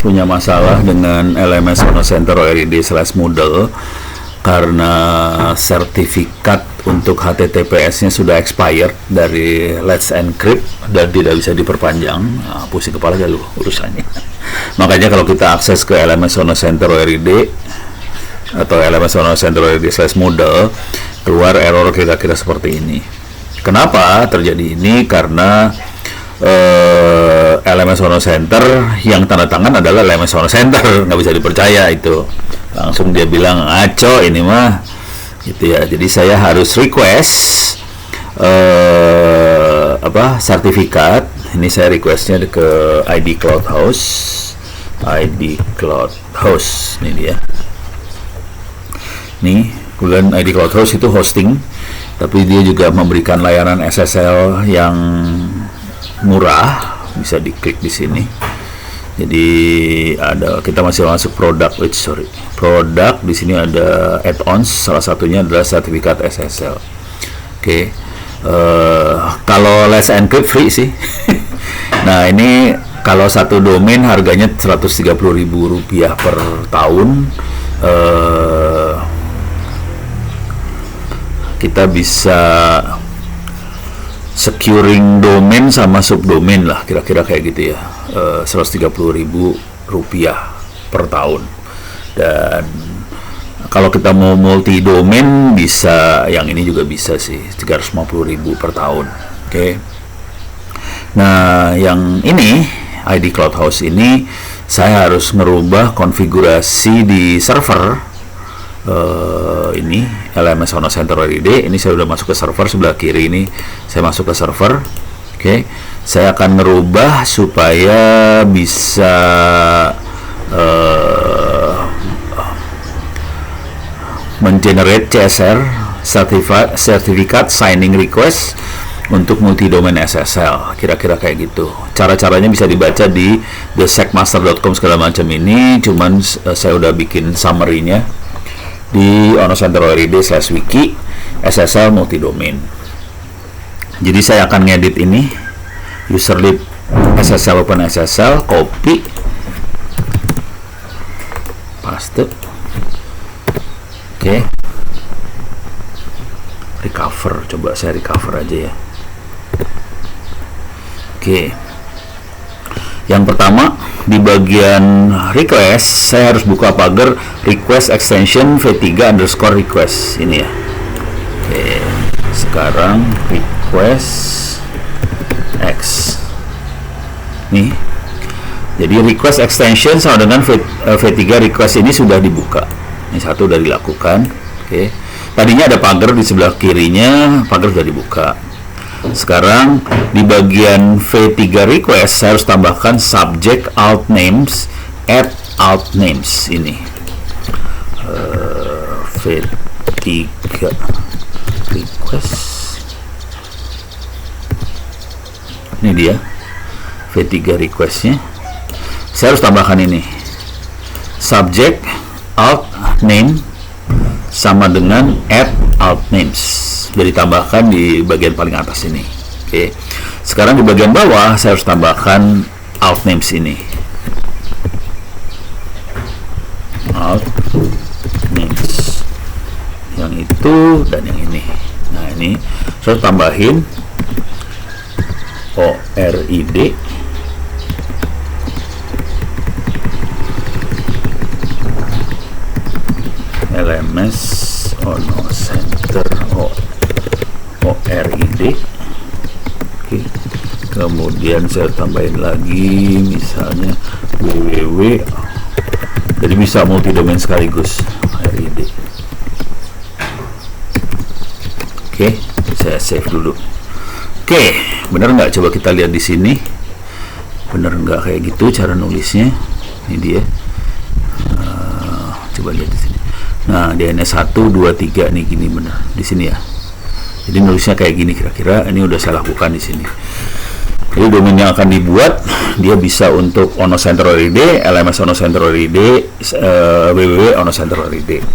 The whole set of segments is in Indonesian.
punya masalah dengan LMS Onocenter ORID/Moodle karena sertifikat untuk HTTPS-nya sudah expired dari Let's Encrypt dan tidak bisa diperpanjang. Nah, pusing kepala aja lu urusannya. Makanya kalau kita akses ke LMS Onocenter ORID atau LMS Onocenter ORID/Moodle, keluar error kira-kira seperti ini. Kenapa terjadi ini? Karena LMS Onocenter yang tanda tangan adalah LMS Onocenter, nggak bisa dipercaya itu. Langsung dia bilang ngaco ini mah, gitu ya. Jadi saya harus request sertifikat. Ini saya requestnya ke ID Cloud Host, ini dia. Nih, kemudian ID Cloud Host itu hosting, tapi dia juga memberikan layanan SSL yang murah, bisa diklik di sini. Jadi kita masih masuk produk di sini ada add-ons, salah satunya adalah sertifikat SSL. Oke. Kalau Let's Encrypt free sih. Nah, ini kalau satu domain harganya Rp130.000 per tahun. Kita bisa securing domain sama subdomain lah, kira-kira kayak gitu ya. Rp130.000 per tahun. Dan kalau kita mau multi domain bisa, yang ini juga bisa sih, Rp350.000 per tahun. Oke. Nah, yang ini ID Cloud Host ini saya harus merubah konfigurasi di server. Ini LMS Onocenter ORID. Ini saya sudah masuk ke server sebelah kiri ini. Saya masuk ke server. Oke. Saya akan merubah supaya bisa mengenerate CSR, Certificate Signing Request untuk multi domain SSL, kira-kira kayak gitu. Cara-caranya bisa dibaca di thesecmaster.com segala macam ini. Cuman saya udah bikin summary-nya di Onocenter ORID/wiki SSL multi domain. Jadi saya akan ngedit ini, userlib SSL open SSL, copy, paste. Oke. Recover, coba saya recover aja ya. Oke. Yang pertama, di bagian request saya harus buka pagar request extension v3_request ini ya. Oke, sekarang request x nih. Jadi request extension sama dengan v3 request ini sudah dibuka. Ini satu sudah dilakukan. Oke. Tadinya ada pagar di sebelah kirinya, pagar sudah dibuka. Sekarang di bagian v3 request saya harus tambahkan subject alt names add alt names ini. V3 request. Ini dia v3 requestnya. Saya harus tambahkan ini subject alt name sama dengan add alt names. Jadi tambahkan di bagian paling atas ini. Oke. Sekarang di bagian bawah saya harus tambahkan alt names ini. Alt names. Yang itu dan yang ini. Nah, ini saya tambahin ORID LMS Onocenter ORID. Oke. Kemudian saya tambahin lagi misalnya www. Jadi bisa multi domain sekaligus ORID. Oke, saya save dulu. Oke, benar nggak? Coba kita lihat di sini. Benar nggak kayak gitu cara nulisnya? Ini dia. Coba lihat di sini. Nah, DNS 1, 2, 3 nih gini benar di sini ya. Jadi nulisnya kayak gini kira-kira. Ini udah saya lakukan di sini. Jadi domain yang akan dibuat dia bisa untuk Onocenter ORID, LMS Onocenter ORID, www Onocenter ORID.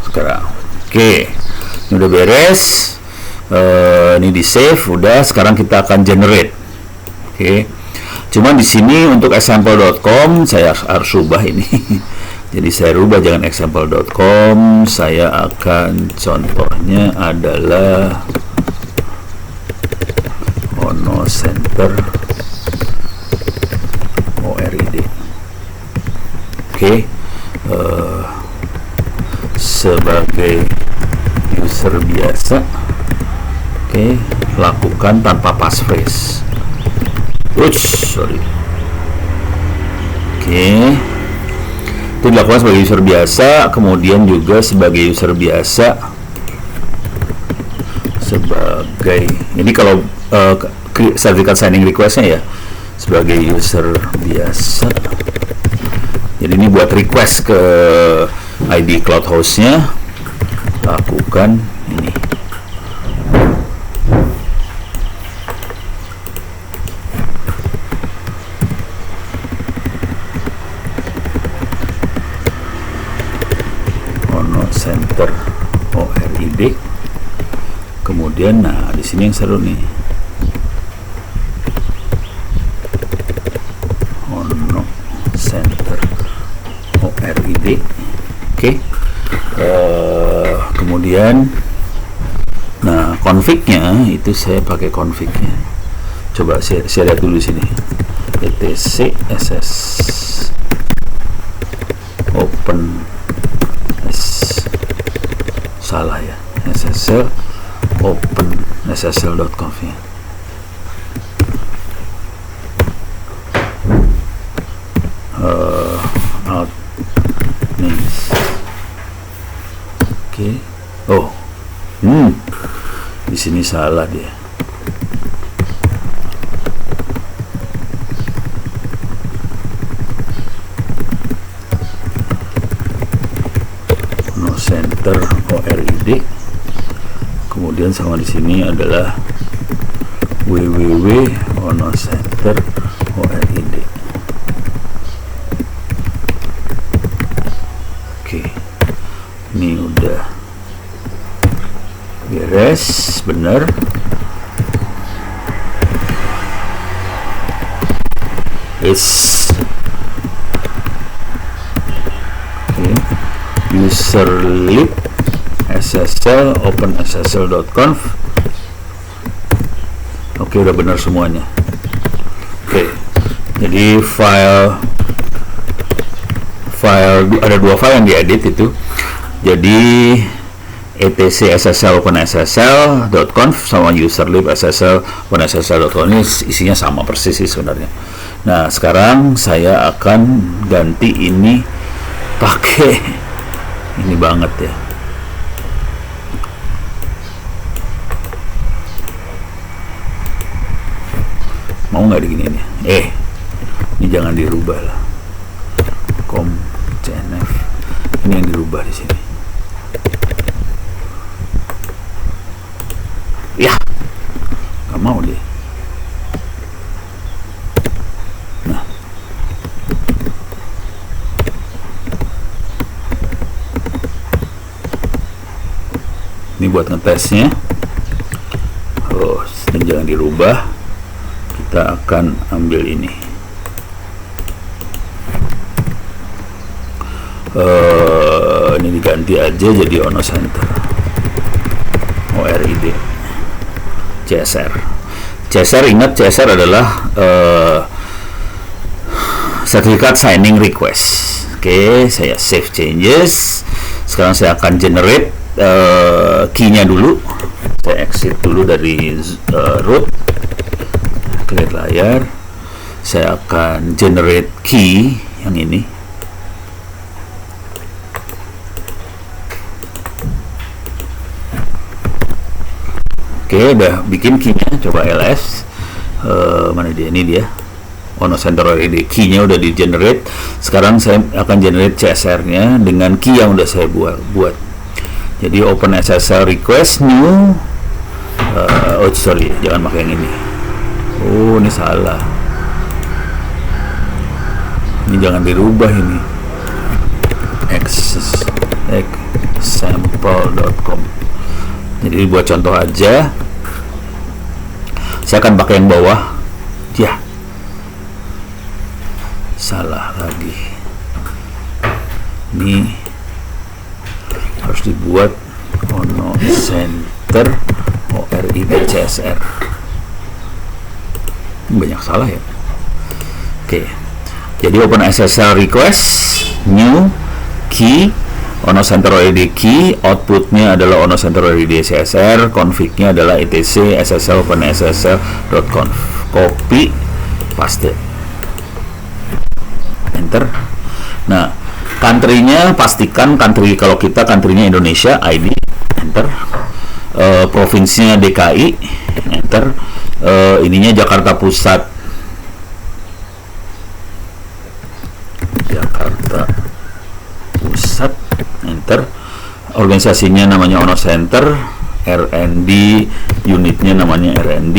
Sekarang, oke, ini udah beres. Ini di save, udah. Sekarang kita akan generate. Oke. Cuman di sini untuk example.com saya harus rubah ini. Jadi saya rubah, jangan example.com, saya akan contohnya adalah Ono Center ORID. Oke. Sebagai user biasa, oke, lakukan tanpa passphrase. Sorry. Oke, itu dilakukan sebagai user biasa. Kemudian juga sebagai user biasa, sebagai ini kalau sertifikat signing requestnya ya sebagai user biasa. Jadi ini buat request ke ID cloud hostnya, lakukan ini. Ono Center ORID. Kemudian, nah di sini yang seru nih. Ono Center ORID. Oke. Kemudian, nah config-nya itu saya pakai config-nya. Coba saya lihat dulu sini. etc ss open salah ya, ssl open ssl.conf ya. Out names. Oke. Oh, di sini salah dia. No Center ORID. Kemudian sama di sini adalah www.onocenter ORID. Oke. Ini udah beres, benar. User lib SSL open ssl.conf. Oke, udah benar semuanya. Oke, jadi file ada dua file yang diedit itu. Jadi etc ssl open ssl.conf sama userlib ssl open ssl.conf ini isinya sama persis sih sebenarnya. Nah, sekarang saya akan ganti ini pakai ini banget ya. Mau nggak diginiin ya? Ini jangan dirubah lah. CNF ini yang dirubah di sini. Ya, nggak mau deh. Nah, ini buat ngetesnya. Dan jangan dirubah. Kita akan ambil ini. Ini diganti aja jadi Ono Center ORID CSR. Ingat CSR adalah sertifikat signing request. Oke, saya save changes. Sekarang saya akan generate key-nya dulu. Saya exit dulu dari root, clear layar. Saya akan generate key yang ini. Oke, udah bikin key-nya. Coba ls. Mana dia? Ini dia. Ono Center ORID. Key-nya udah di generate. Sekarang saya akan generate CSR-nya dengan key yang udah saya buat. Jadi open SSL request new. Sorry, jangan pakai yang ini. Ini salah. Ini jangan dirubah ini. example.com. Jadi buat contoh aja. Saya akan pakai yang bawah. Ya. salah lagi. Ini harus dibuat Ono Center ORID CSR. Banyak salah ya. Oke. Jadi OpenSSL request new key Ono Center ORID key, outputnya adalah Ono Center ORID CSR, config-nya adalah etc ssl openssl.conf. Copy, paste, enter. Nah, country-nya pastikan country, kalau kita country-nya Indonesia, ID, enter. Provinsinya DKI, enter. Ininya Jakarta Pusat, enter. Organisasinya namanya Ono Center, RND, unitnya namanya RND,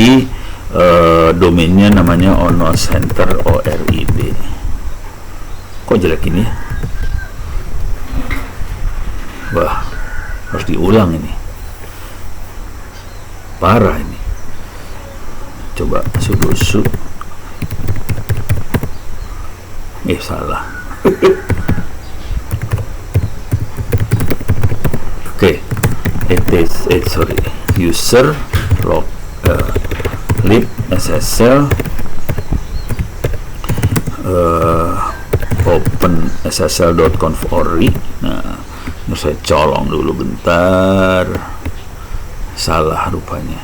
domainnya namanya Ono Center ORID. Kok jelek ini ya? Wah, harus diulang ini. Parah ini. Coba sudosu. Salah. Oke, user lib ssl open ssl.conf ori. Nah, ini saya colong dulu bentar. Salah rupanya.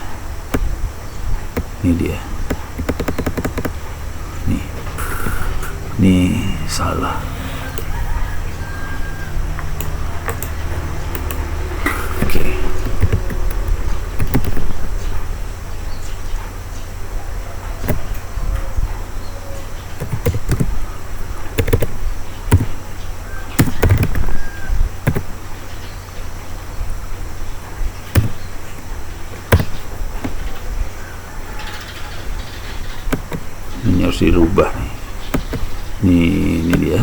Ini dia. Nih salah. Ini harus dirubah nih. Ini dia.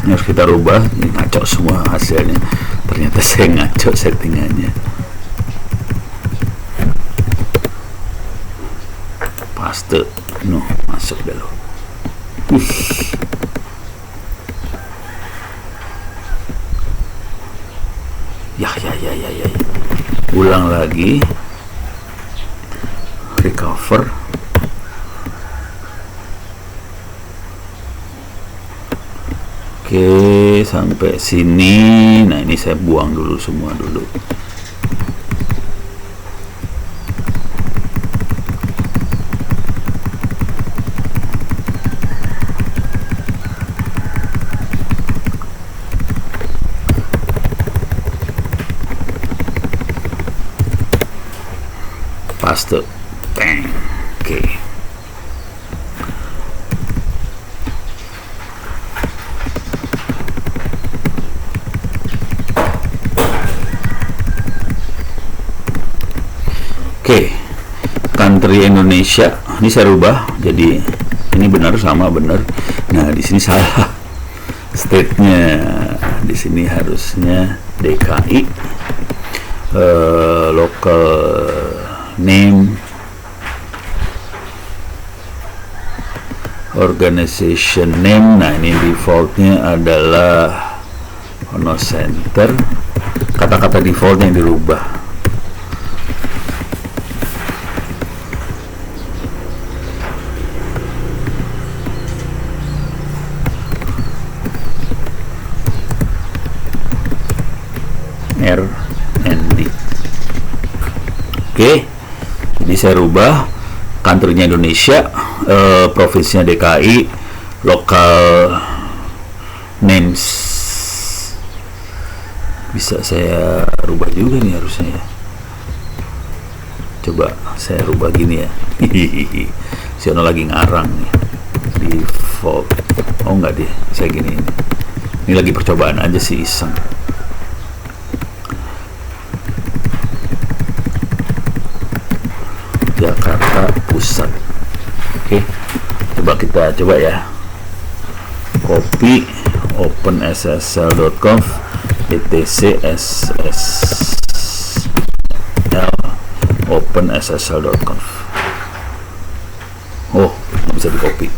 Ini harus kita rubah. Ini ngaco semua hasilnya. Ternyata saya ngaco settingannya. Paste. Masuk dulu. Ya. Ulang lagi. Recover. Oke, sampai sini. Nah, ini saya buang dulu semua dulu. Paste. Bang. Oke. Country Indonesia. Ini saya rubah jadi ini benar sama benar. Nah, di sini salah. State-nya di sini harusnya DKI. Local name, organization name. Nah, ini defaultnya adalah Ono Center. Kata-kata defaultnya yang dirubah. RND. Oke. Jadi saya rubah country-nya Indonesia, provinsinya DKI, local names bisa saya rubah juga nih harusnya ya. Coba saya rubah gini ya. Si Ono lagi ngarang nih. Default. Oh enggak deh, saya gini. Ini lagi percobaan aja sih, iseng. Jakarta Pusat. Oke, coba kita coba ya. Copy openssl.conf etc ssl openssl.conf. Oh, bisa di copy.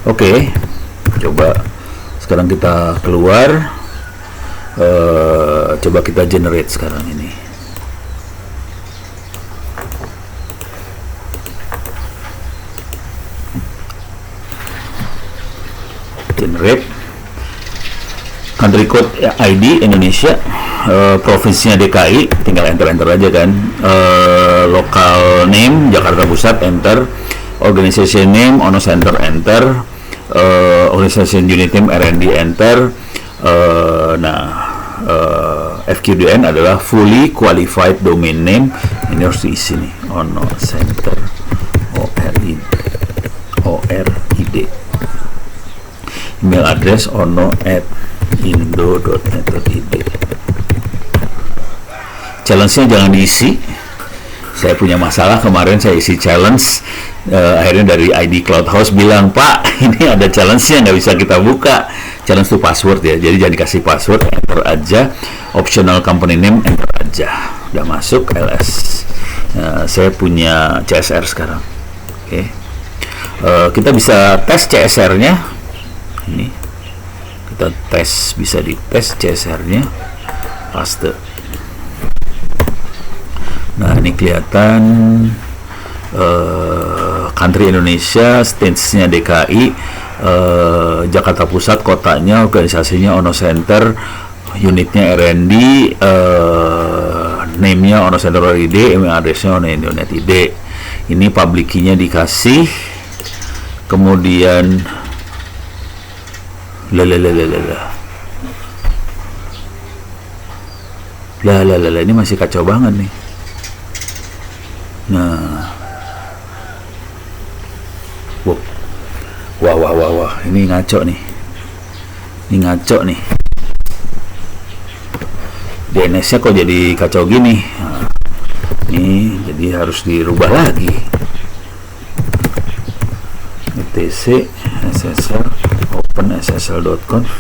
Oke, coba sekarang kita keluar. Coba kita generate sekarang ini. Generate country code ID Indonesia, provinsinya DKI, tinggal enter aja kan. Local name Jakarta Pusat, enter. Organization name Ono Center, enter. Organization unit name R&D, enter. FQDN adalah fully qualified domain name, ini harus diisi nih, Ono Center ORID. Email address ono@indo.net.id. Challenge-nya jangan diisi. Saya punya masalah kemarin, saya isi challenge, akhirnya dari ID Cloudhouse bilang, Pak, ini ada challenge-nya, nggak bisa kita buka. Challenge itu password ya, jadi jangan dikasih password, enter aja. Optional company name, enter aja. Udah masuk LS. Saya punya CSR sekarang. Oke. Kita bisa tes CSR-nya. Ini kita tes, bisa dites CSR-nya. Paste. Nah, ini kelihatan country Indonesia, stage-nya DKI, Jakarta Pusat, kotanya, organisasinya Ono Center, unitnya R&D, name-nya Ono Center ORID, email address-nya ono.net.id. Ini public key-nya dikasih, kemudian ini masih kacau banget nih. Nah, wah, ini ngaco nih. DNS-nya kok jadi kacau gini. Nah, ini jadi harus dirubah lagi. etc ssl openssl.conf.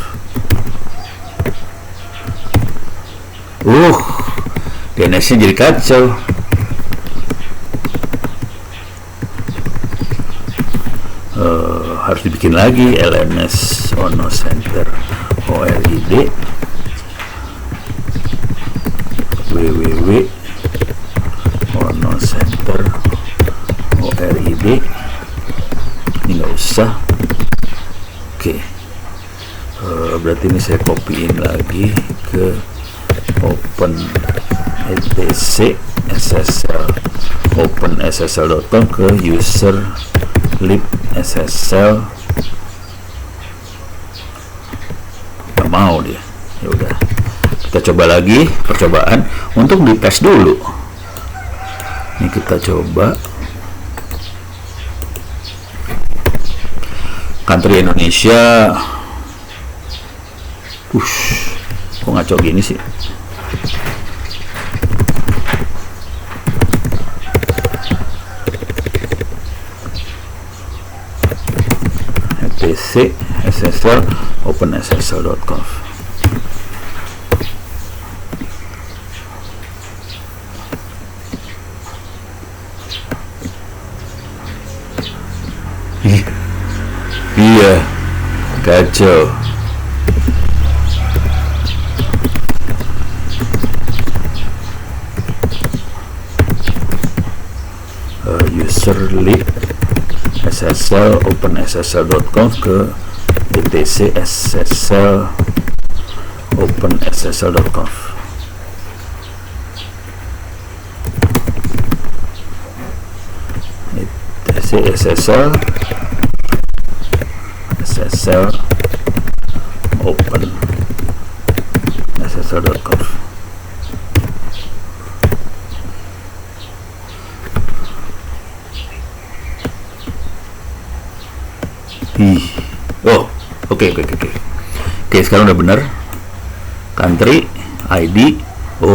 DNS-nya jadi kacau. Harus dibikin lagi LNS Ono Center ORID www Ono Center ORID. Ini nggak usah. Oke. Berarti ini saya copyin lagi ke open etc ssl openssl.com ke user lib SSL. Nggak mau dia. Ya udah, kita coba lagi percobaan untuk dites dulu. Ini kita coba country Indonesia. Kok ngaco gini sih? etc ssl openssl.conf. Iya, kacau. User lib SSL openssl.conf ke etc ssl openssl.conf. etc ssl openssl.conf. Oke, sekarang udah bener. Country, ID,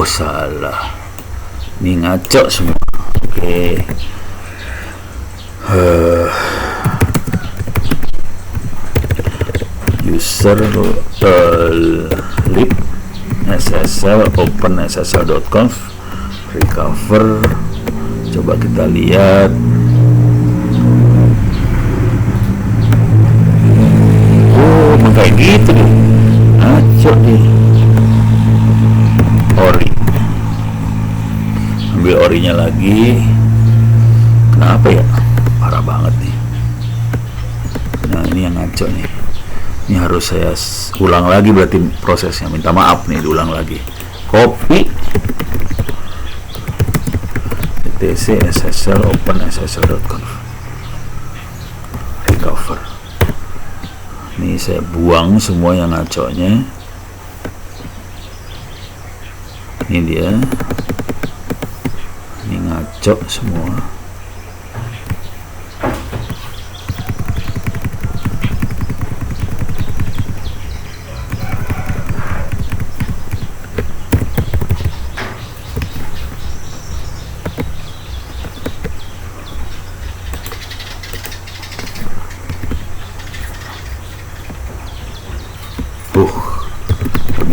salah. Ini ngaco semua. Oke. User lib SSL open SSL.conf recover. Coba kita lihat. Oh, kayak gitu nih. Ngaco nih. Ori. Ambil orinya lagi. Kenapa ya? Parah banget nih. Nah, ini yang ngaco nih. Ini harus saya ulang lagi berarti prosesnya. Minta maaf nih, diulang lagi. Copy etc SSL open SSL.conf recover. Ini saya buang semua yang ngaconya. Ini dia. Ini ngaco semua.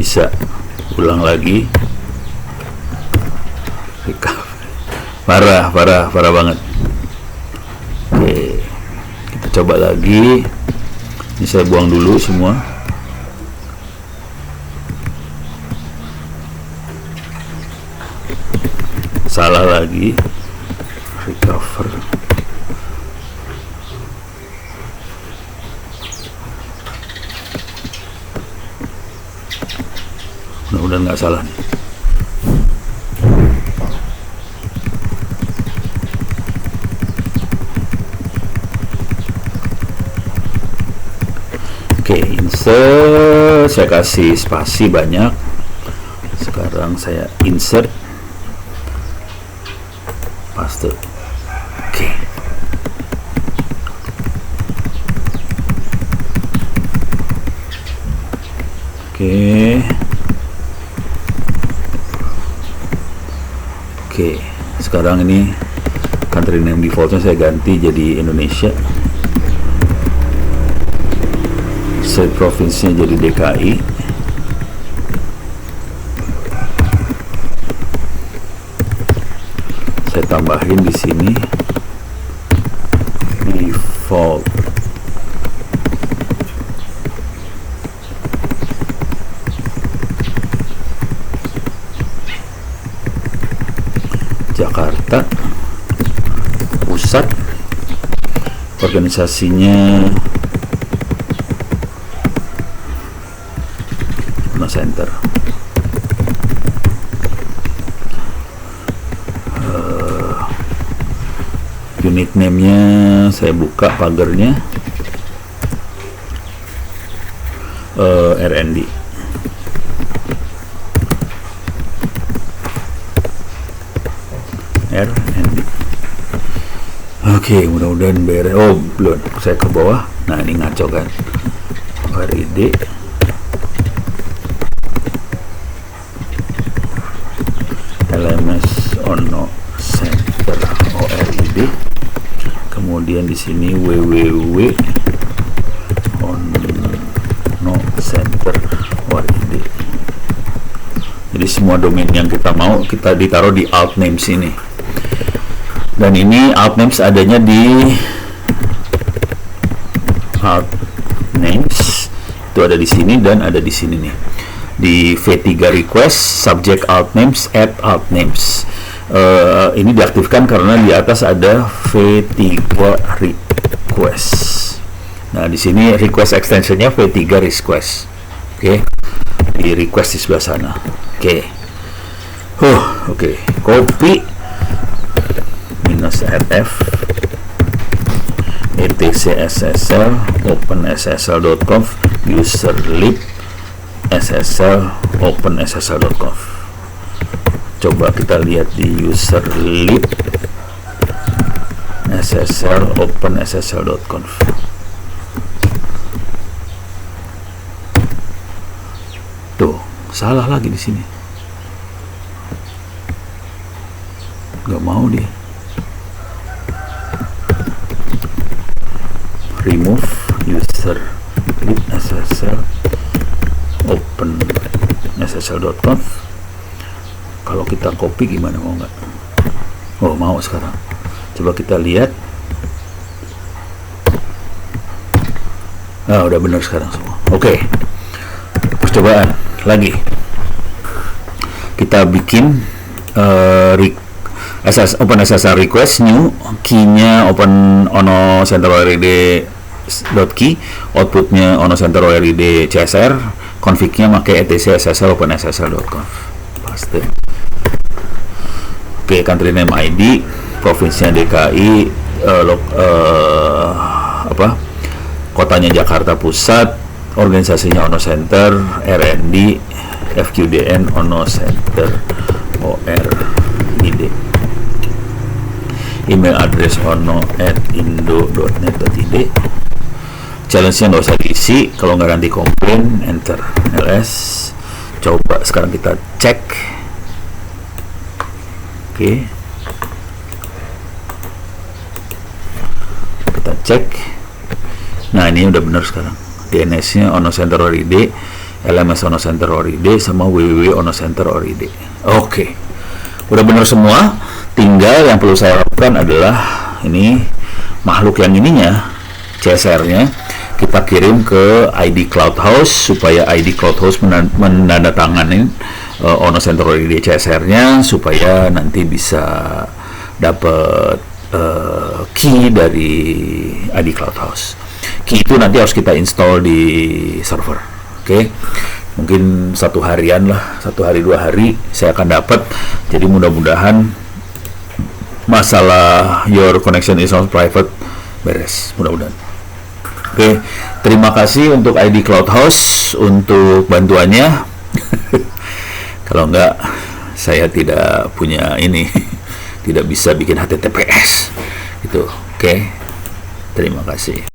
Bisa ulang lagi. Parah banget. Oke, kita coba lagi. Ini saya buang dulu semua. Salah lagi. Recover. Mudah-mudahan nggak salah nih. Oke, insert. Saya kasih spasi banyak. Sekarang saya insert, paste. Oke. Oke, sekarang ini country name defaultnya saya ganti jadi Indonesia. State provinsinya jadi DKI. Saya tambahin di sini default Jakarta. Pusat organisasinya Center. Unit name-nya saya buka pagernya RND. Oke, mudah-mudahan beres. Oh, belum. Saya ke bawah. Nah, ini ngaco kan. RID LMS Ono Center ORID. Kemudian di sini www Ono Center ORID. Jadi semua domain yang kita mau kita ditaruh di alt names ini. Dan ini alt names adanya di alt names itu ada di sini dan ada di sini nih. Di V3 request subject alt names add alt names. Ini diaktifkan karena di atas ada V3 request. Nah, di sini request extensionnya V3 request. Oke. Di request di sebelah sana. Oke. Oke. Copy -rf etc ssl open ssl.conf user lib ssl open ssl.conf. Coba kita lihat di user lib ssl open ssl.conf. Tuh, salah lagi di sini. Nggak mau dia. Remove user lib ssl open ssl.conf. Kalau kita copy gimana, mau nggak? Oh, mau sekarang. Coba kita lihat. Udah benar sekarang semua. Oke. Percobaan lagi. Kita bikin open SSL request new, key-nya open ono center ORID.key, outputnya ono center ORID CSR, config-nya pakai etc ssl open ssl.conf. Paste. Oke, country name ID, provinsinya DKI, kotanya Jakarta Pusat, organisasinya Ono Center, RND, FQDN Ono Center ORID, email address ono@indo.net.id. Challenge-nya nggak usah diisi, kalau nggak nanti komplain, enter ls. Coba sekarang kita cek. Oke, kita cek. Nah, ini udah benar sekarang. DNS-nya Ono Center ORID, LMS Ono Center ORID, sama www Ono Center ORID. Oke, udah benar semua. Tinggal yang perlu saya lakukan adalah ini makhluk yang ininya, CSR-nya kita kirim ke ID Cloud House supaya ID Cloud House menandatangani Ono Center ORID CSR-nya supaya nanti bisa dapat key dari ID Cloud House. Key itu nanti harus kita install di server. Oke. Mungkin 1 harian lah, 1 hari 2 hari saya akan dapat. Jadi mudah-mudahan masalah your connection is not private beres, mudah-mudahan. Oke, terima kasih untuk ID Cloud House untuk bantuannya. Kalau enggak, saya tidak punya ini, tidak bisa bikin HTTPS gitu. Oke, terima kasih.